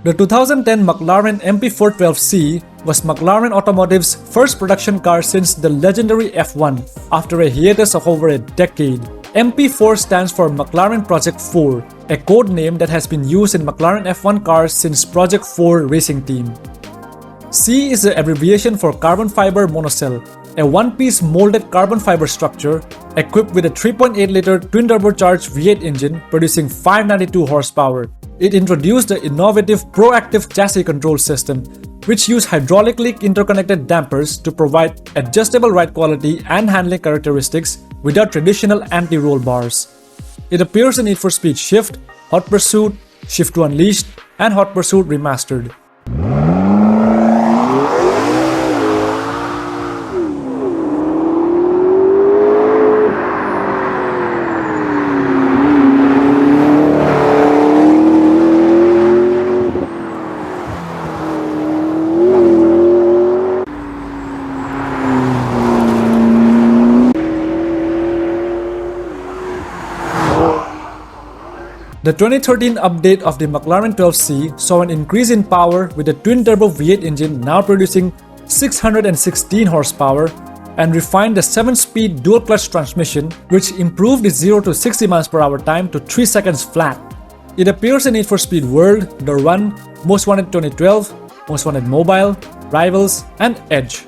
The 2010 McLaren MP412C was McLaren Automotive's first production car since the legendary F1, after a hiatus of over a decade. MP4 stands for McLaren Project 4, a code name that has been used in McLaren F1 cars since Project 4 racing team. C is the abbreviation for carbon fiber monocell, a one-piece molded carbon fiber structure equipped with a 3.8-liter twin-turbocharged V8 engine producing 592 horsepower. It introduced the innovative proactive chassis control system, which used hydraulically interconnected dampers to provide adjustable ride quality and handling characteristics without traditional anti-roll bars. It appears in Need for Speed Shift, Hot Pursuit, Shift 2 Unleashed, and Hot Pursuit Remastered. The 2013 update of the McLaren 12C saw an increase in power with the twin-turbo V8 engine now producing 616 horsepower and refined the 7-speed dual-clutch transmission, which improved its 0 to 60 mph time to 3 seconds flat. It appears in Need for Speed World, The Run, Most Wanted 2012, Most Wanted Mobile, Rivals, and Edge.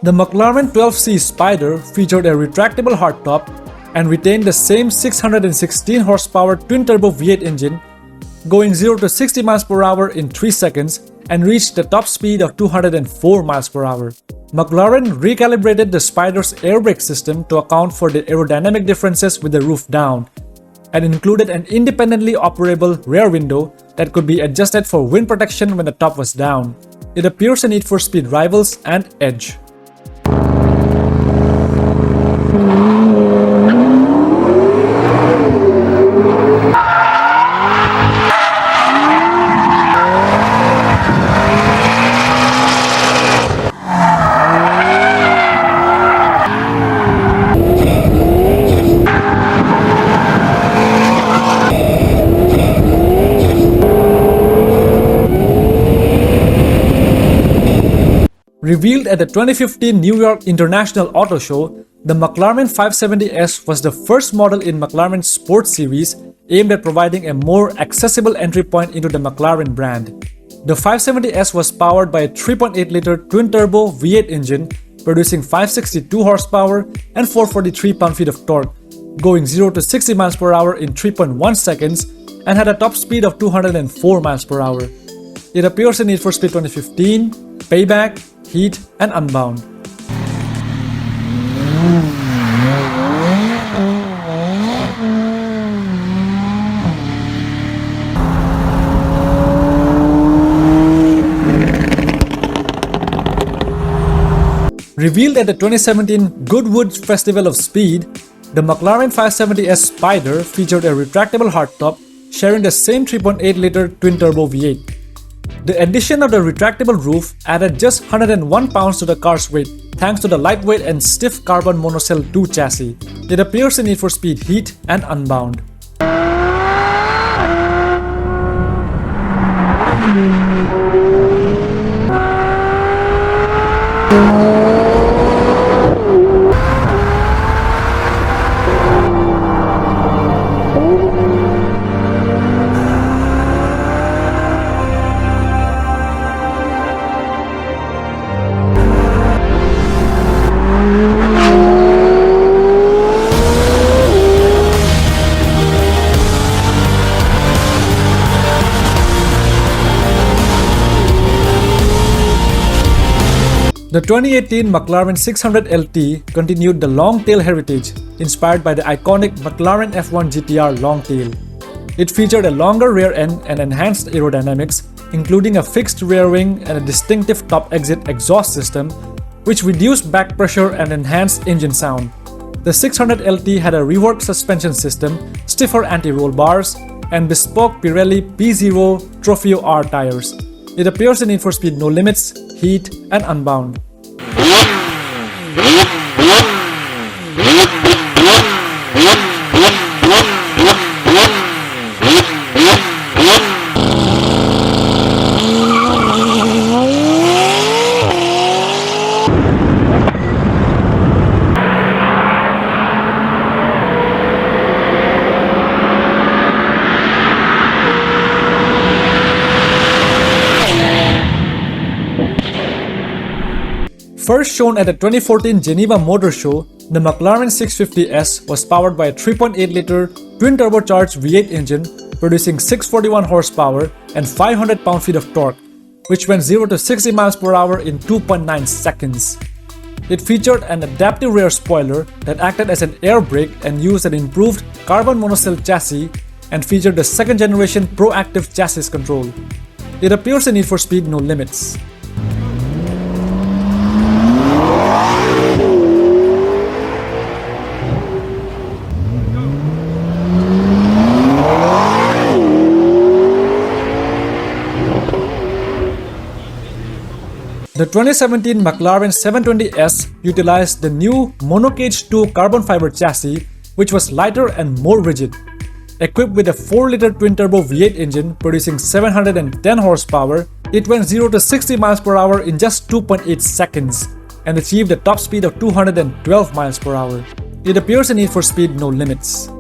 The McLaren 12C Spider featured a retractable hardtop and retained the same 616 horsepower twin-turbo V8 engine, going 0 to 60 mph in 3 seconds and reached the top speed of 204 mph. McLaren recalibrated the Spider's air brake system to account for the aerodynamic differences with the roof down, and included an independently operable rear window that could be adjusted for wind protection when the top was down. It appears in Need for Speed Rivals and Edge. Revealed at the 2015 New York International Auto Show, the McLaren 570S was the first model in McLaren's Sports Series aimed at providing a more accessible entry point into the McLaren brand. The 570S was powered by a 3.8-liter twin-turbo V8 engine producing 562 horsepower and 443 pound-feet of torque, going 0 to 60 mph in 3.1 seconds and had a top speed of 204 mph. It appears in Need for Speed 2015, Payback, Heat, and Unbound. Revealed at the 2017 Goodwood Festival of Speed, the McLaren 570S Spider featured a retractable hardtop sharing the same 3.8-liter twin-turbo V8. The addition of the retractable roof added just 101 pounds to the car's weight thanks to the lightweight and stiff carbon monocell 2 chassis. It appears in Need for Speed Heat and Unbound. The 2018 McLaren 600LT continued the long-tail heritage inspired by the iconic McLaren F1 GTR long-tail. It featured a longer rear end and enhanced aerodynamics, including a fixed rear wing and a distinctive top exit exhaust system, which reduced back pressure and enhanced engine sound. The 600 LT had a reworked suspension system, stiffer anti-roll bars, and bespoke Pirelli P0 Trofeo R tires. It appears in Need for Speed No Limits, Heat, and Unbound. First shown at the 2014 Geneva Motor Show, the McLaren 650S was powered by a 3.8-liter twin-turbocharged V8 engine producing 641 horsepower and 500 pound-feet of torque, which went 0 to 60 miles per hour in 2.9 seconds. It featured an adaptive rear spoiler that acted as an air brake and used an improved carbon monocell chassis and featured the second-generation proactive chassis control. It appears in Need for Speed No Limits. The 2017 McLaren 720S utilized the new Monocage 2 carbon fiber chassis, which was lighter and more rigid. Equipped with a 4-liter twin-turbo V8 engine producing 710 horsepower, it went 0 to 60 miles per hour in just 2.8 seconds and achieved a top speed of 212 miles per hour. It appears in Need for Speed No Limits.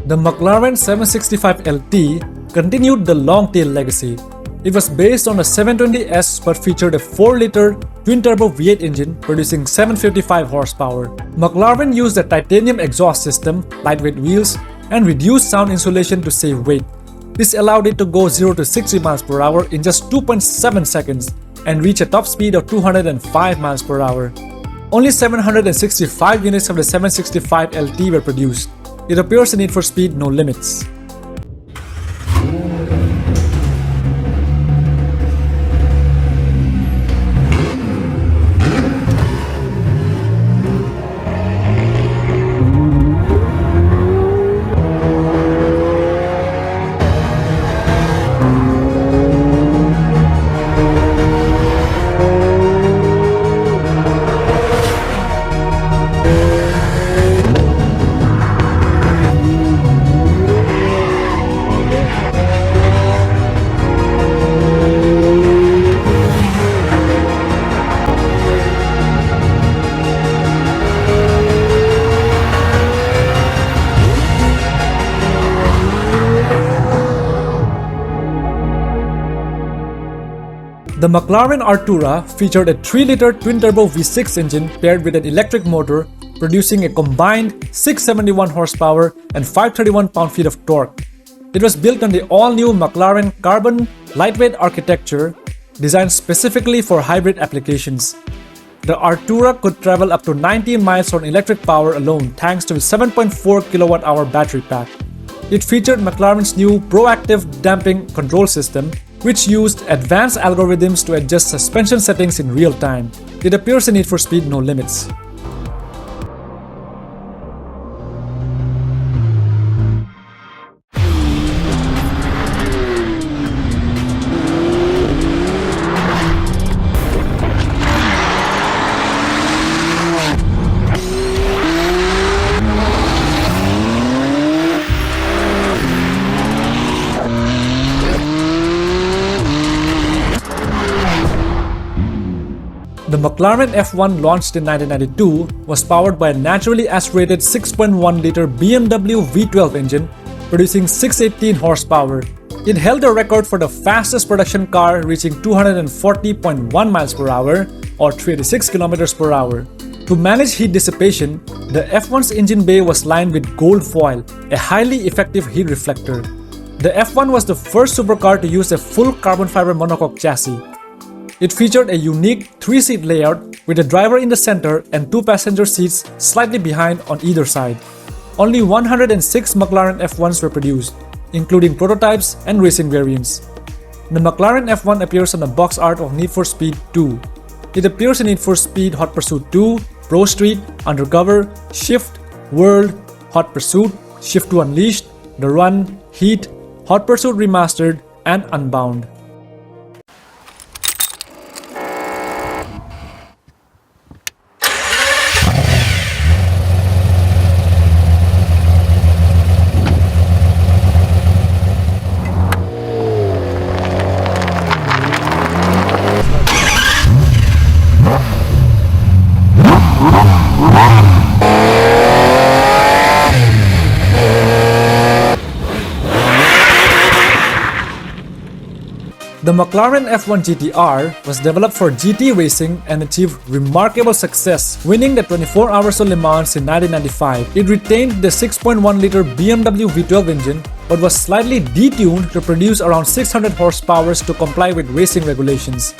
The McLaren 765 LT continued the long-tail legacy. It was based on a 720S but featured a 4-liter twin-turbo V8 engine producing 755 horsepower. McLaren used a titanium exhaust system, lightweight wheels, and reduced sound insulation to save weight. This allowed it to go 0 to 60 miles per hour in just 2.7 seconds and reach a top speed of 205 miles per hour. Only 765 units of the 765 LT were produced. It appears in Need for Speed No Limits. The McLaren Artura featured a 3-liter twin-turbo V6 engine paired with an electric motor, producing a combined 671 horsepower and 531 pound-feet of torque. It was built on the all-new McLaren Carbon lightweight architecture, designed specifically for hybrid applications. The Artura could travel up to 19 miles on electric power alone thanks to a 7.4 kWh battery pack. It featured McLaren's new proactive damping control system, which used advanced algorithms to adjust suspension settings in real time. It appears in Need for Speed No Limits. The McLaren F1 launched in 1992 was powered by a naturally aspirated 6.1-liter BMW V12 engine producing 618 horsepower. It held the record for the fastest production car, reaching 240.1 miles per hour or 386 kilometers per hour. To manage heat dissipation, the F1's engine bay was lined with gold foil, a highly effective heat reflector. The F1 was the first supercar to use a full carbon fiber monocoque chassis. It featured a unique 3-seat layout with a driver in the center and 2 passenger seats slightly behind on either side. Only 106 McLaren F1s were produced, including prototypes and racing variants. The McLaren F1 appears on the box art of Need for Speed 2. It appears in Need for Speed Hot Pursuit 2, Pro Street, Undercover, Shift, World, Hot Pursuit, Shift 2 Unleashed, The Run, Heat, Hot Pursuit Remastered, and Unbound. The McLaren F1 GTR was developed for GT racing and achieved remarkable success, winning the 24 Hours of Le Mans in 1995. It retained the 6.1-liter BMW V12 engine but was slightly detuned to produce around 600 horsepower to comply with racing regulations.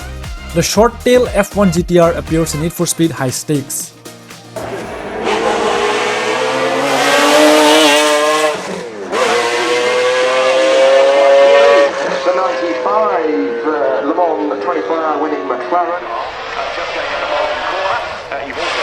The short-tail F1 GTR appears in Need for Speed High Stakes. Le Mans 24-hour winning McLaren. Just going into Martin corner. You've also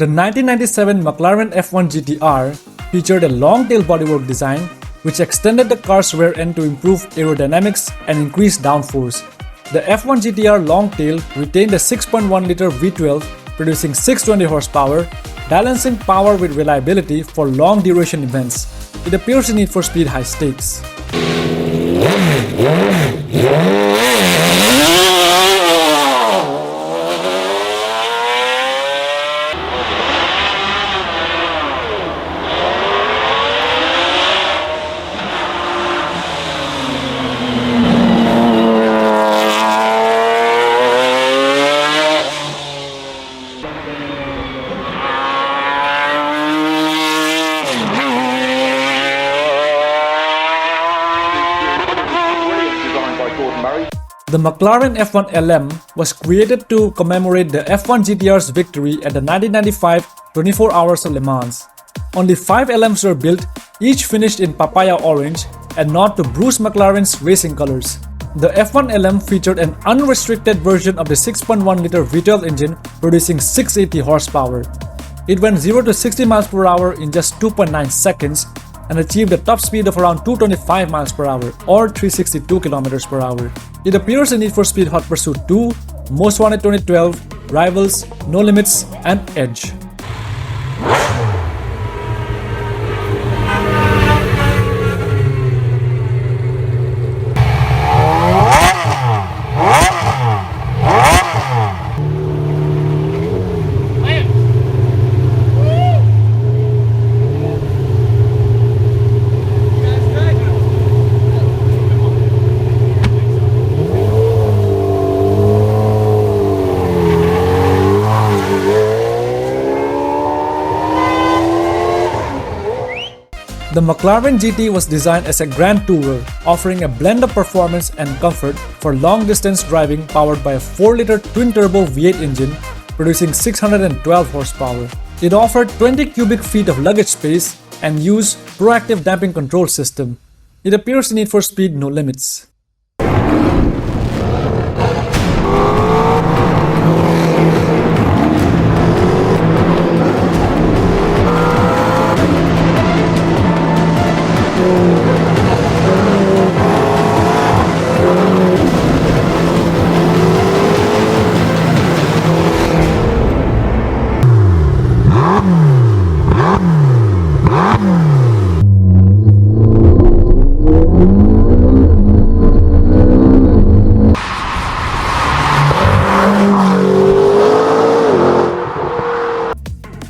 The 1997 McLaren F1 GTR featured a long-tail bodywork design which extended the car's rear end to improve aerodynamics and increase downforce. The F1 GTR long tail retained a 6.1-liter V12 producing 620 horsepower, balancing power with reliability for long-duration events. It appears in Need for Speed High Stakes. The McLaren F1 LM was created to commemorate the F1 GTR's victory at the 1995 24 Hours of Le Mans. Only 5 LMs were built, each finished in papaya orange, a nod to Bruce McLaren's racing colors. The F1 LM featured an unrestricted version of the 6.1-liter V12 engine producing 680 horsepower. It went 0 to 60 miles per hour in just 2.9 seconds and achieved a top speed of around 225 miles per hour or 362 kilometers per hour. It appears in Need for Speed Hot Pursuit 2, Most Wanted 2012, Rivals, No Limits, and Edge. The McLaren GT was designed as a grand tourer, offering a blend of performance and comfort for long-distance driving powered by a 4-liter twin-turbo V8 engine producing 612 horsepower. It offered 20 cubic feet of luggage space and used proactive damping control system. It appears in Need for Speed No Limits.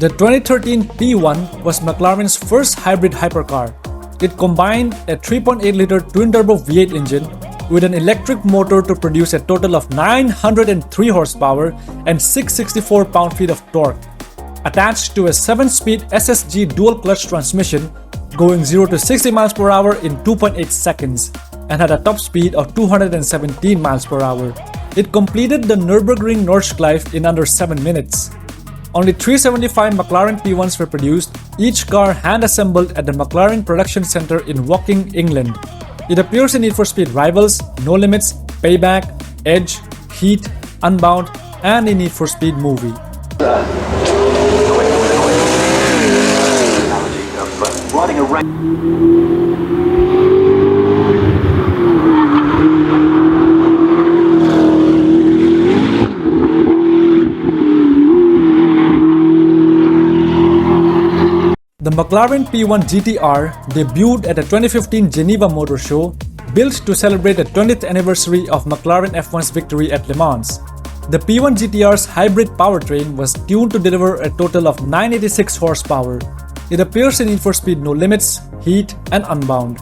The 2013 P1 was McLaren's first hybrid hypercar. It combined a 3.8-liter twin-turbo V8 engine with an electric motor to produce a total of 903 horsepower and 664 pound-feet of torque, attached to a 7-speed SSG dual-clutch transmission going 0 to 60 miles per hour in 2.8 seconds and had a top speed of 217 miles per hour. It completed the Nürburgring Nordschleife in under 7 minutes. Only 375 McLaren P1s were produced, each car hand-assembled at the McLaren Production Center in Woking, England. It appears in Need for Speed Rivals, No Limits, Payback, Edge, Heat, Unbound, and in Need for Speed Movie. The McLaren P1 GTR debuted at the 2015 Geneva Motor Show, built to celebrate the 20th anniversary of McLaren F1's victory at Le Mans. The P1 GTR's hybrid powertrain was tuned to deliver a total of 986 horsepower. It appears in Need for Speed No Limits, Heat, and Unbound.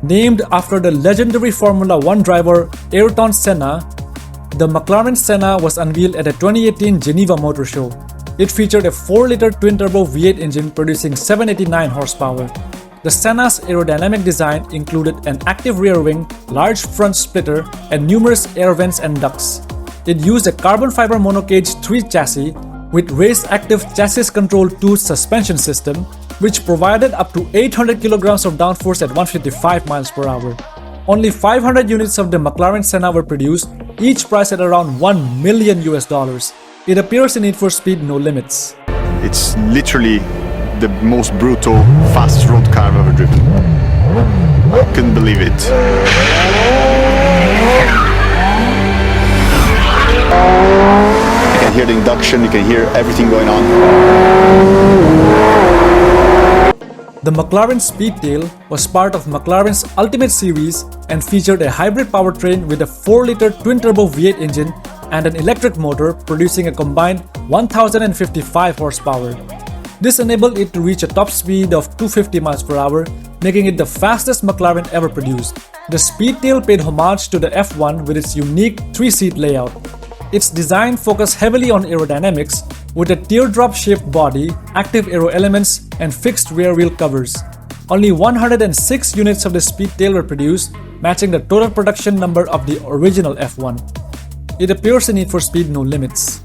Named after the legendary Formula 1 driver Ayrton Senna, the McLaren Senna was unveiled at the 2018 Geneva Motor Show. It featured a 4-liter twin-turbo V8 engine producing 789 horsepower. The Senna's aerodynamic design included an active rear wing, large front splitter, and numerous air vents and ducts. It used a carbon fiber monocage 3 chassis with race-active chassis control 2 suspension system, which provided up to 800 kilograms of downforce at 155 miles per hour. Only 500 units of the McLaren Senna were produced, each priced at around $1 million. It appears in Need for Speed No Limits. It's literally the most brutal, fastest road car I've ever driven. I couldn't believe it. You can hear the induction, you can hear everything going on. The McLaren Speedtail was part of McLaren's Ultimate Series and featured a hybrid powertrain with a 4-liter twin-turbo V8 engine and an electric motor producing a combined 1055 horsepower. This enabled it to reach a top speed of 250 miles per hour, making it the fastest McLaren ever produced. The Speedtail paid homage to the F1 with its unique 3-seat layout. Its design focused heavily on aerodynamics with a teardrop-shaped body, active aero elements, and fixed rear wheel covers. Only 106 units of the Speedtail were produced, matching the total production number of the original F1. It appears in Need for Speed No Limits.